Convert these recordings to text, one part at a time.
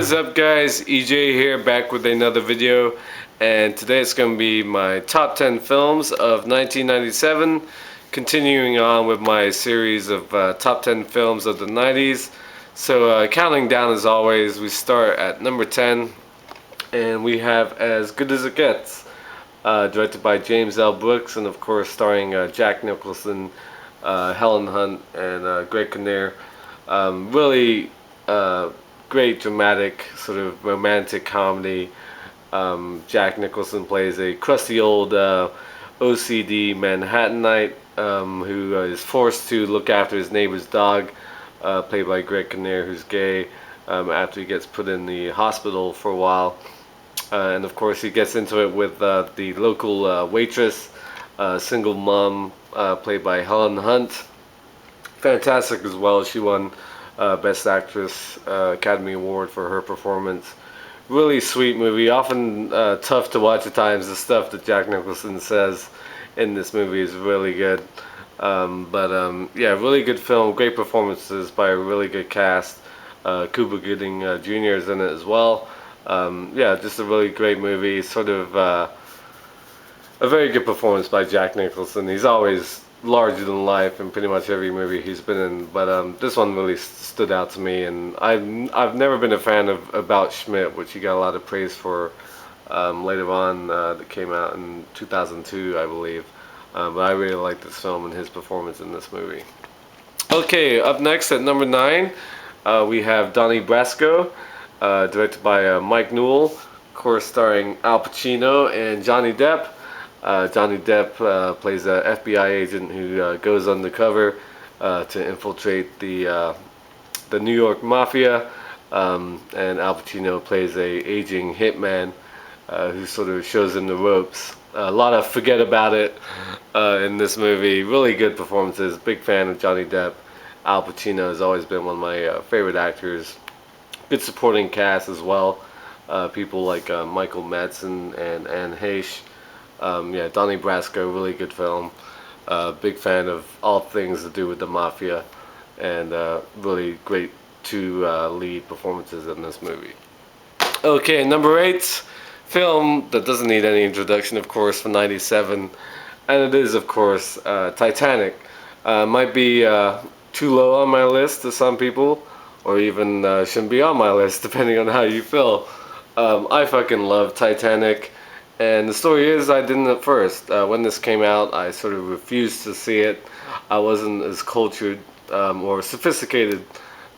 is up, guys? EJ here, back with another video, and today it's going to be my top 10 films of 1997, continuing on with my series of top 10 films of the 90s. So counting down as always, we start at number 10, and we have As Good As It Gets, directed by James L. Brooks, and of course starring Jack Nicholson, Helen Hunt, and Greg Kinnear. Really great dramatic sort of romantic comedy. Jack Nicholson plays a crusty old OCD Manhattanite who is forced to look after his neighbor's dog, played by Greg Kinnear, who's gay, after he gets put in the hospital for a while. And of course he gets into it with the local waitress, single mom, played by Helen Hunt. Fantastic as well. She won Best Actress Academy Award for her performance. Really sweet movie. Often tough to watch at times. The stuff that Jack Nicholson says in this movie is really good. Yeah, really good film. Great performances by a really good cast. Cuba Gooding Jr. is in it as well. Yeah, just a really great movie. Sort of a very good performance by Jack Nicholson. He's always larger than life in pretty much every movie he's been in, but this one really stood out to me. And I've never been a fan of About Schmidt, which he got a lot of praise for later on, that came out in 2002, I believe. But I really like this film and his performance in this movie. Okay, up next at number 9, we have Donnie Brasco, directed by Mike Newell, of course starring Al Pacino and Johnny Depp. Johnny Depp plays an FBI agent who goes undercover to infiltrate the New York Mafia, and Al Pacino plays a aging hitman who sort of shows him the ropes. A lot of forget about it in this movie. Really good performances. Big fan of Johnny Depp. Al Pacino has always been one of my favorite actors. Good supporting cast as well. People like Michael Madsen and Anne Heche. Yeah, Donnie Brasco, really good film. Big fan of all things to do with the mafia, and really great two lead performances in this movie. Okay, number 8, film that doesn't need any introduction, of course, from '97, and it is, of course, Titanic. Might be too low on my list to some people, or even shouldn't be on my list, depending on how you feel. I fucking love Titanic. And the story is, I didn't at first. When this came out, I sort of refused to see it. I wasn't as cultured or sophisticated,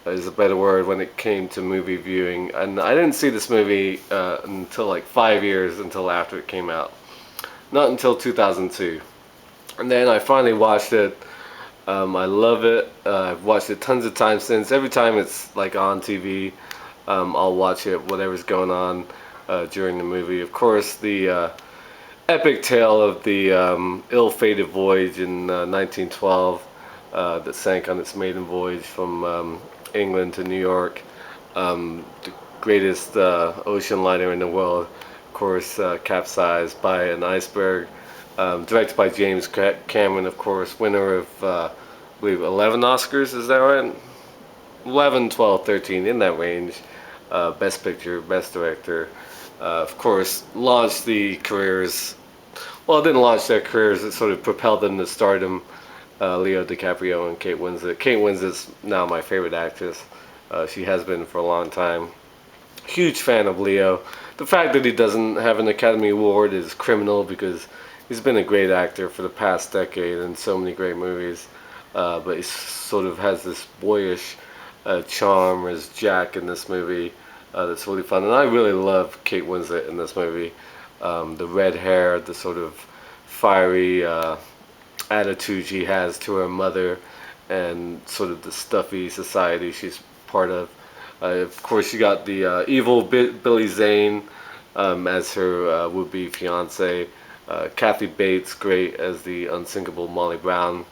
is a better word, when it came to movie viewing. And I didn't see this movie until like 5 years until after it came out. Not until 2002. And then I finally watched it. I love it. I've watched it tons of times since. Every time it's like on TV, I'll watch it, whatever's going on during the movie. Of course, the epic tale of the ill-fated voyage in 1912 that sank on its maiden voyage from England to New York. The greatest ocean liner in the world, of course, capsized by an iceberg. Directed by James Cameron, of course, winner of, I believe, 11 Oscars, is that right? 11, 12, 13, in that range. Best Picture, Best Director. Of course, launched the careers, well, it didn't launch their careers, it sort of propelled them to stardom. Leo DiCaprio and Kate Winslet. Kate Winslet's now my favorite actress. She has been for a long time. Huge fan of Leo. The fact that he doesn't have an Academy Award is criminal, because he's been a great actor for the past decade in so many great movies. But he sort of has this boyish charm as Jack in this movie. That's really fun, and I really love Kate Winslet in this movie. The red hair, the sort of fiery attitude she has to her mother, and sort of the stuffy society she's part of. Of course, you got the evil Billy Zane as her would-be fiance. Kathy Bates, great as the unsinkable Molly Brown.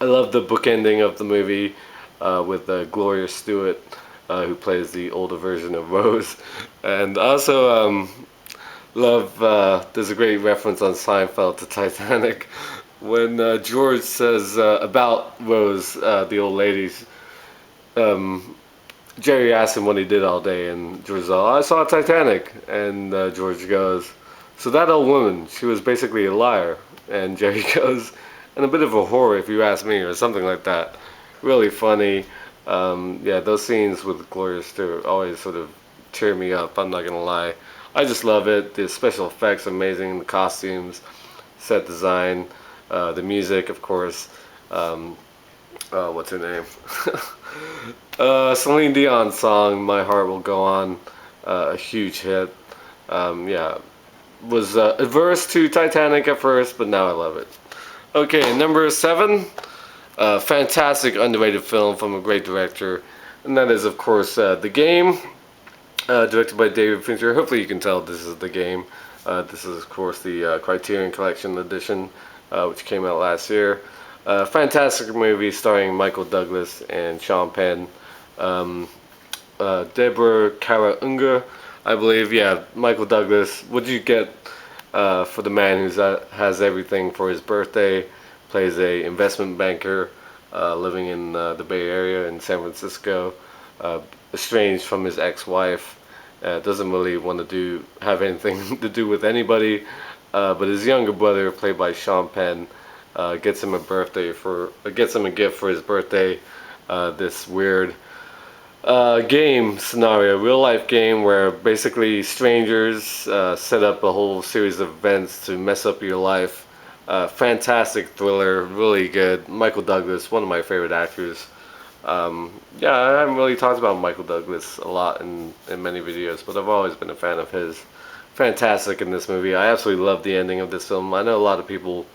I love the bookending of the movie with Gloria Stewart, who plays the older version of Rose. And also love, there's a great reference on Seinfeld to Titanic when George says about Rose, the old lady, Jerry asked him what he did all day, and George said, "Oh, I saw Titanic." And George goes, "So that old woman, she was basically a liar." And Jerry goes, "And a bit of a whore, if you ask me," or something like that. Really funny. Yeah, those scenes with Gloria Stewart always sort of cheer me up. I'm not gonna lie. I just love it. The special effects amazing. The costumes, set design, the music, of course. Um, what's her name? Celine Dion's song "My Heart Will Go On," a huge hit. Yeah, was adverse to Titanic at first, but now I love it. Okay, number 7, fantastic underrated film from a great director, and that is of course The Game, directed by David Fincher. Hopefully you can tell this is The Game. This is of course the Criterion Collection edition, which came out last year. Fantastic movie starring Michael Douglas and Sean Penn. Um, Deborah Kara Unger, I believe. Yeah, Michael Douglas. What do you get for the man who has everything for his birthday? Plays a investment banker living in the Bay Area in San Francisco, estranged from his ex-wife. Doesn't really want to have anything to do with anybody. But his younger brother, played by Sean Penn, gets him a gift for his birthday. This weird game scenario, real life game where basically strangers set up a whole series of events to mess up your life. Fantastic thriller, really good. Michael Douglas, one of my favorite actors. Yeah, I haven't really talked about Michael Douglas a lot in many videos, but I've always been a fan of his. Fantastic in this movie. I absolutely love the ending of this film. I know a lot of people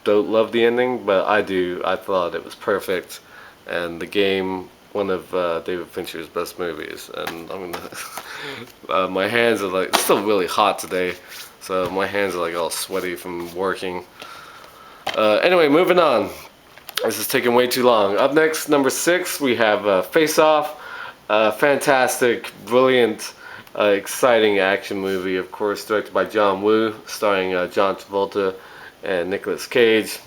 don't love the ending, but I do. I thought it was perfect, and The Game, one of David Fincher's best movies. And I'm gonna, my hands are like, it's still really hot today, so my hands are like all sweaty from working. Anyway, moving on. This is taking way too long. Up next, number 6, we have Face Off. Fantastic, brilliant, exciting action movie, of course, directed by John Woo, starring John Travolta and Nicolas Cage.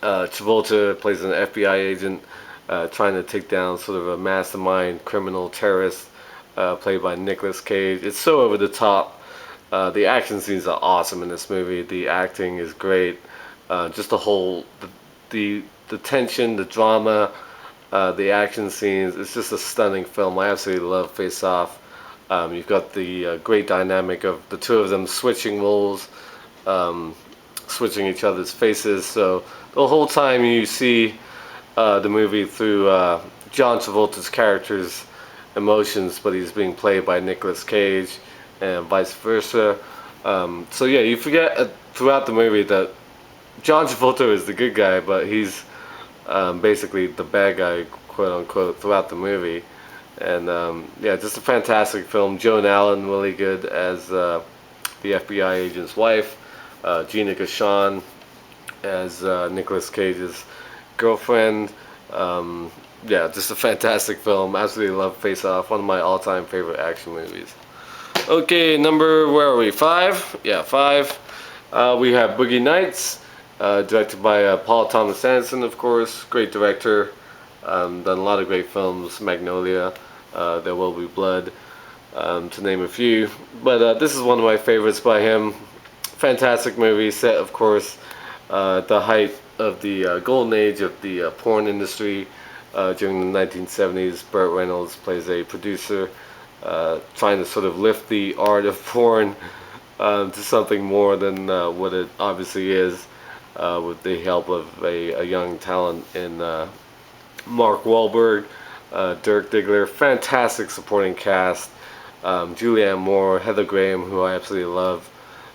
Travolta plays an FBI agent trying to take down sort of a mastermind criminal terrorist played by Nicolas Cage. It's so over the top. The action scenes are awesome in this movie. The acting is great. Just the tension, the drama, the action scenes. It's just a stunning film. I absolutely love Face Off. You've got the great dynamic of the two of them switching roles, switching each other's faces. So the whole time you see the movie through John Travolta's character's emotions, but he's being played by Nicolas Cage, and vice versa. So yeah, you forget throughout the movie that John Travolta is the good guy, but he's basically the bad guy, quote unquote, throughout the movie. And yeah, just a fantastic film. Joan Allen, really good as the FBI agent's wife. Gina Gershon as Nicolas Cage's girlfriend. Yeah, just a fantastic film. Absolutely love Face Off. One of my all-time favorite action movies. Okay, where are we? 5? Yeah, 5. We have Boogie Nights, directed by Paul Thomas Anderson, of course. Great director. Done a lot of great films. Magnolia, There Will Be Blood, to name a few. But this is one of my favorites by him. Fantastic movie, set, of course, at the height of the golden age of the porn industry during the 1970s. Burt Reynolds plays a producer trying to sort of lift the art of porn to something more than what it obviously is, with the help of a young talent in Mark Wahlberg, Dirk Diggler. Fantastic supporting cast. Julianne Moore, Heather Graham, who I absolutely love,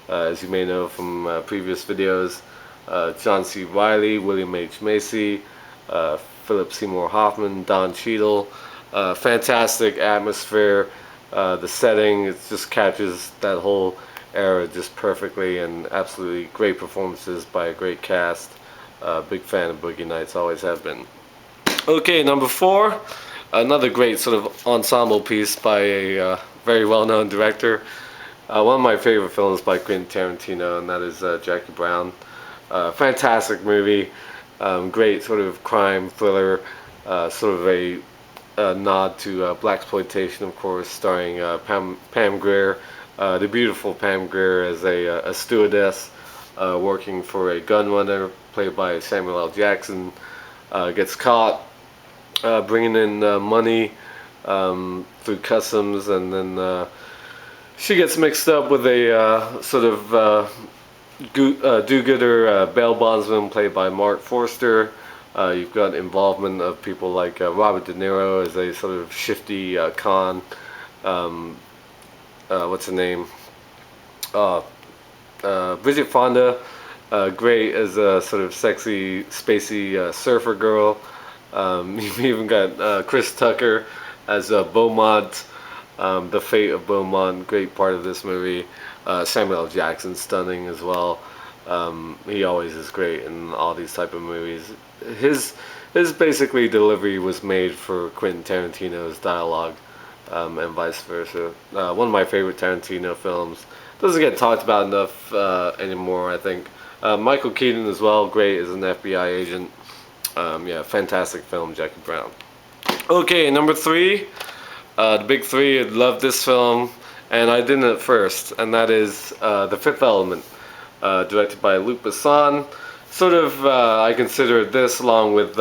as you may know from previous videos. John C. Reilly, William H. Macy, Philip Seymour Hoffman, Don Cheadle. Fantastic atmosphere. The setting, it just captures that whole era just perfectly, and absolutely great performances by a great cast. Big fan of Boogie Nights, always have been. Okay, number 4, another great sort of ensemble piece by a very well-known director. One of my favorite films by Quentin Tarantino, and that is Jackie Brown. Fantastic movie, great sort of crime thriller, sort of a nod to blaxploitation, of course, starring Pam Grier, the beautiful Pam Grier as a stewardess working for a gun runner played by Samuel L. Jackson. Gets caught bringing in money through customs, and then she gets mixed up with a sort of do-gooder bail bondsman played by Mark Forster. You've got involvement of people like Robert De Niro as a sort of shifty con. What's her name? Bridget Fonda, great as a sort of sexy, spacey surfer girl. You've even got Chris Tucker as Beaumont, the fate of Beaumont, great part of this movie. Samuel L. Jackson, stunning as well. He always is great in all these type of movies. His basically delivery was made for Quentin Tarantino's dialogue, and vice versa. One of my favorite Tarantino films. Doesn't get talked about enough anymore, I think. Michael Keaton as well, great as an FBI agent. Yeah, fantastic film, Jackie Brown. Okay, number 3, the big 3. I love this film, and I didn't at first, and that is The Fifth Element, directed by Luc Besson. Sort of, I consider this along with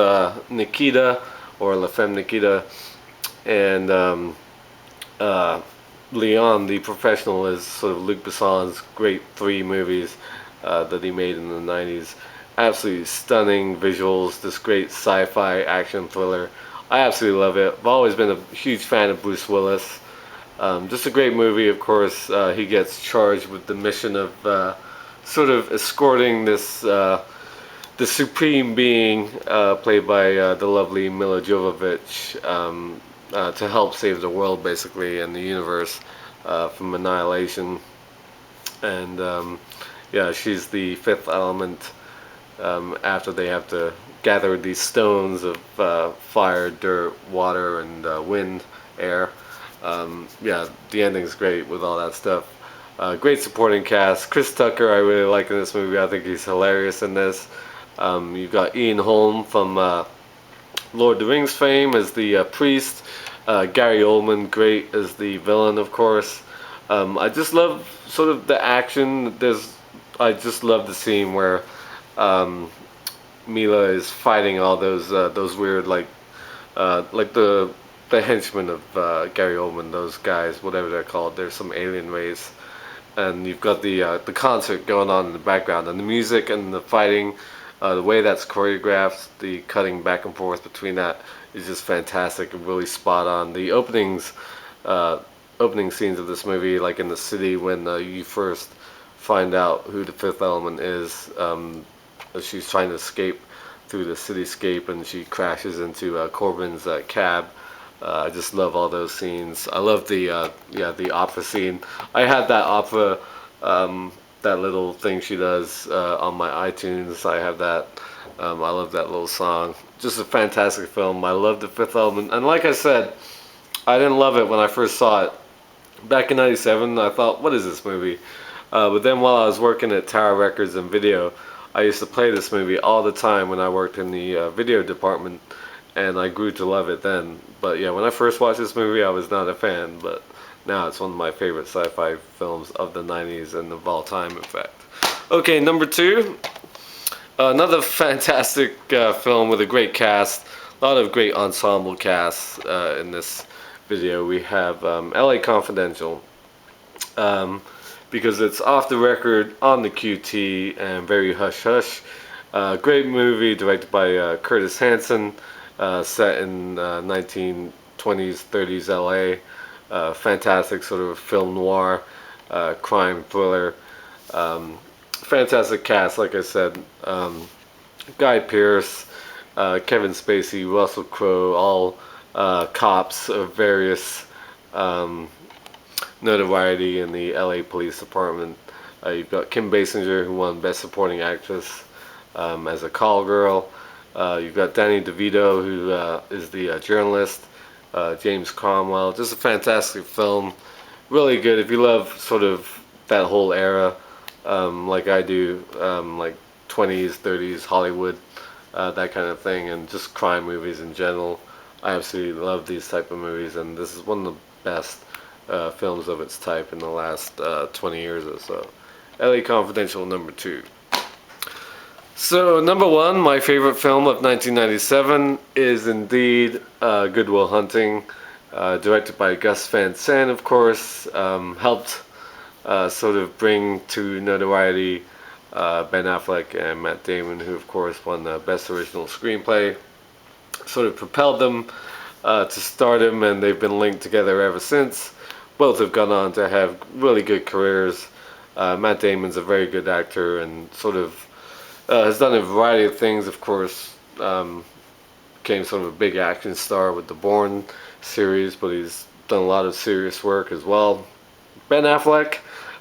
Nikita, or La Femme Nikita, and Leon the Professional is sort of Luc Besson's great 3 movies that he made in the 90s. Absolutely stunning visuals, this great sci-fi action thriller. I absolutely love it. I've always been a huge fan of Bruce Willis. Just a great movie, of course. He gets charged with the mission of sort of escorting this the supreme being played by the lovely Mila Jovovich to help save the world, basically, and the universe from annihilation. And yeah, she's the fifth element after they have to gather these stones of fire, dirt, water, and wind, air. Yeah, the ending's great with all that stuff. Great supporting cast. Chris Tucker I really like in this movie. I think he's hilarious in this. You've got Ian Holm from Lord of the Rings fame as the priest. Gary Oldman, great as the villain, of course. I just love sort of the action. I just love the scene where Mila is fighting all those weird like the henchmen of Gary Oldman, those guys, whatever they're called. There's some alien race, and you've got the concert going on in the background, and the music and the fighting, the way that's choreographed, the cutting back and forth between that is just fantastic and really spot on. The opening scenes of this movie, like in the city when you first find out who the fifth element is, she's trying to escape through the cityscape and she crashes into Corbin's cab. I just love all those scenes. I love the opera scene. I had that opera, that little thing she does on my iTunes. I have that. I love that little song. Just a fantastic film. I love The Fifth Element. And like I said, I didn't love it when I first saw it. Back in '97, I thought, what is this movie? But then while I was working at Tower Records and Video, I used to play this movie all the time when I worked in the video department, and I grew to love it then. But yeah, when I first watched this movie, I was not a fan, but now it's one of my favorite sci-fi films of the 90s and of all time, in fact. Okay, number 2. Another fantastic film with a great cast. A lot of great ensemble casts in this video. We have LA Confidential. Because it's off the record, on the QT, and very hush-hush. Great movie directed by Curtis Hanson, set in 1920s, 30s LA. Fantastic sort of film noir, crime thriller. Fantastic cast, like I said. Guy Pearce, Kevin Spacey, Russell Crowe, all cops of various notoriety in the LA Police Department. You've got Kim Basinger, who won Best Supporting Actress as a call girl. You've got Danny DeVito, who is the journalist. James Cromwell. Just a fantastic film. Really good if you love sort of that whole era, like I do, like 20s, 30s Hollywood, that kind of thing, and just crime movies in general. I absolutely love these type of movies, and this is one of the best films of its type in the last 20 years or so. LA Confidential #2. So, number one, my favorite film of 1997 is indeed Good Will Hunting, directed by Gus Van Sant, of course. Helped sort of bring to notoriety Ben Affleck and Matt Damon, who, of course, won the Best Original Screenplay. Sort of propelled them to stardom, and they've been linked together ever since. Both have gone on to have really good careers. Matt Damon's a very good actor and sort of has done a variety of things, of course. Became sort of a big action star with the Bourne series, but he's done a lot of serious work as well. Ben Affleck,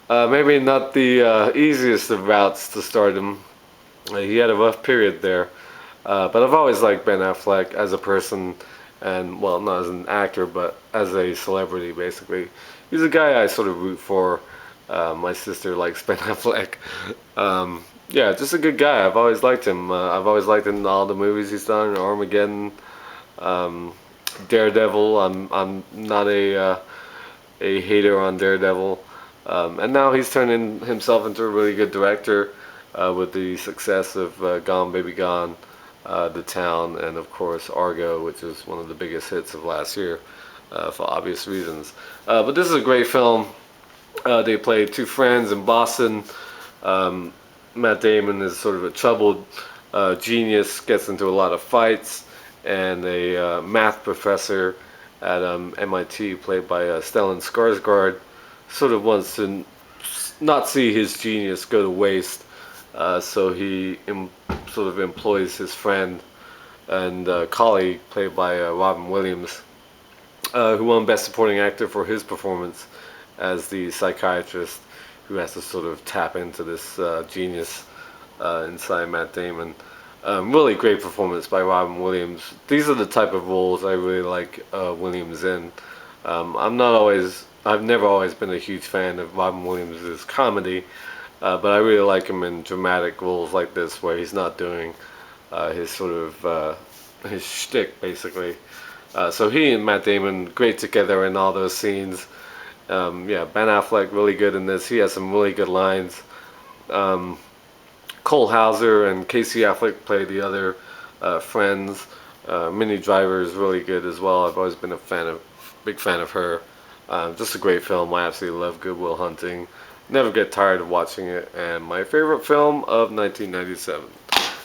maybe not the easiest of routes to stardom. He had a rough period there. But I've always liked Ben Affleck as a person, and well, not as an actor, but as a celebrity, basically. He's a guy I sort of root for. My sister likes Ben Affleck. Yeah, just a good guy. I've always liked him. I've always liked him in all the movies he's done. Armageddon, Daredevil. I'm not a hater on Daredevil. And now he's turning himself into a really good director with the success of Gone Baby Gone, The Town, and of course Argo, which is one of the biggest hits of last year for obvious reasons. But this is a great film. They play two friends in Boston. Matt Damon is sort of a troubled genius, gets into a lot of fights, and a math professor at MIT, played by Stellan Skarsgård, sort of wants to not see his genius go to waste. So he sort of employs his friend and colleague, played by Robin Williams, who won Best Supporting Actor for his performance as the psychiatrist who has to sort of tap into this genius inside Matt Damon. Really great performance by Robin Williams. These are the type of roles I really like Williams in. I've never always been a huge fan of Robin Williams' comedy, but I really like him in dramatic roles like this, where he's not doing his sort of his shtick, basically. So he and Matt Damon great together in all those scenes. Yeah, Ben Affleck really good in this. He has some really good lines. Cole Hauser and Casey Affleck play the other friends. Minnie Driver is really good as well. I've always been big fan of her. Just a great film. I absolutely love Good Will Hunting. Never get tired of watching it. And my favorite film of 1997.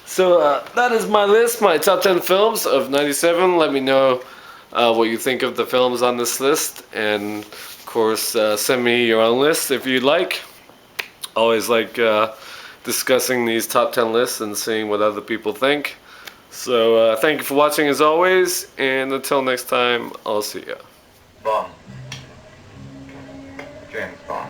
So that is my list, my top 10 films of 97. Let me know what you think of the films on this list. And of course, send me your own list if you'd like. Always like discussing these top 10 lists and seeing what other people think. So thank you for watching as always. And until next time, I'll see ya. Bond. James Bond.